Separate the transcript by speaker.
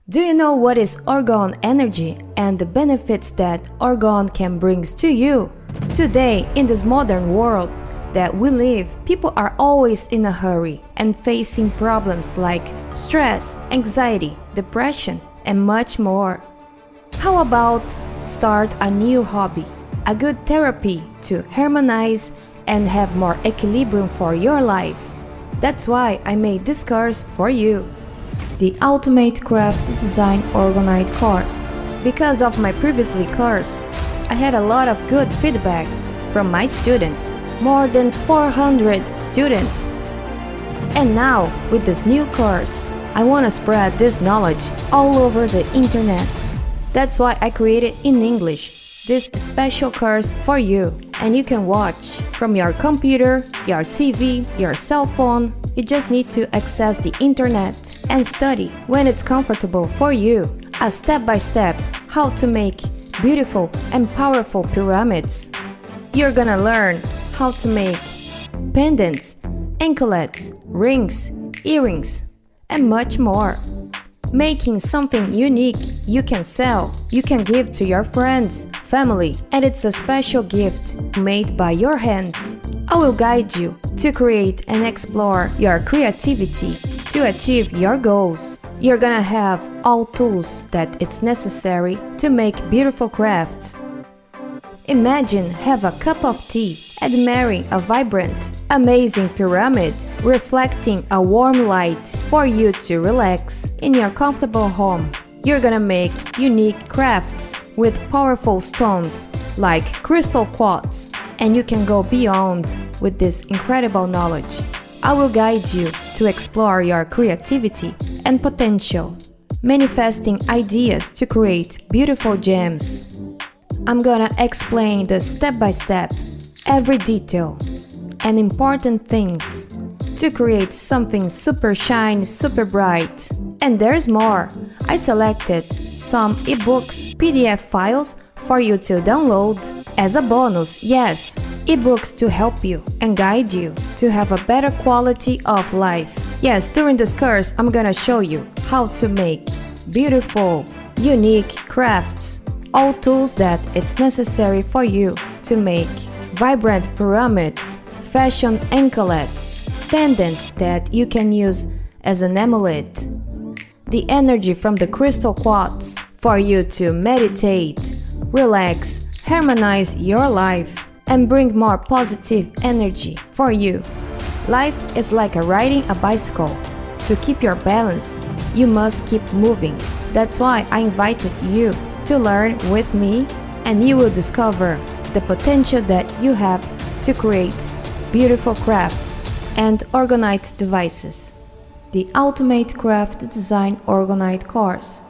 Speaker 1: Do you know what is orgone energy and the benefits that orgone can bring to you? Today, in this modern world that we live, people are always in a hurry and facing problems like stress, anxiety, depression, and much more. How about start a new hobby, a good therapy to harmonize and have more equilibrium for your life? That's why I made this course for you, the Ultimate Craft Design Orgonite Course. Because of my previously course, I had a lot of good feedbacks from my students, more than 400 students. And now, with this new course, I want to spread this knowledge all over the internet. That's why I created in English this special course for you, and you can watch from your computer, your TV, your cell phone. You just need to access the internet and study when it's comfortable for you. A step-by-step how to make beautiful and powerful pyramids. You're gonna learn how to make pendants, anklets, rings, earrings, and much more. Making something unique you can sell, you can give to your friends, family, and it's a special gift made by your hands. I will guide you to create and explore your creativity to achieve your goals. You're gonna have all tools that it's necessary to make beautiful crafts. Imagine have a cup of tea admiring a vibrant, amazing pyramid reflecting a warm light for you to relax in your comfortable home. You're gonna make unique crafts with powerful stones like crystal quartz, and you can go beyond with this incredible knowledge. I will guide you to explore your creativity and potential, manifesting ideas to create beautiful gems. I'm gonna explain the step-by-step, every detail, and important things to create something super shine, super bright. And there's more. I selected some ebooks, PDF files for you to download as a bonus. Yes, ebooks to help you and guide you to have a better quality of life. Yes, during this course, I'm gonna show you how to make beautiful, unique crafts. All tools that it's necessary for you to make vibrant pyramids, fashion anklets, pendants that you can use as an amulet, the energy from the crystal quartz for you to meditate, relax, harmonize your life, and bring more positive energy for you. Life is like riding a bicycle. To keep your balance, you must keep moving. That's why I invited you to learn with me, and you will discover the potential that you have to create beautiful crafts and orgonite devices. The Ultimate Craft Design Orgonite Course.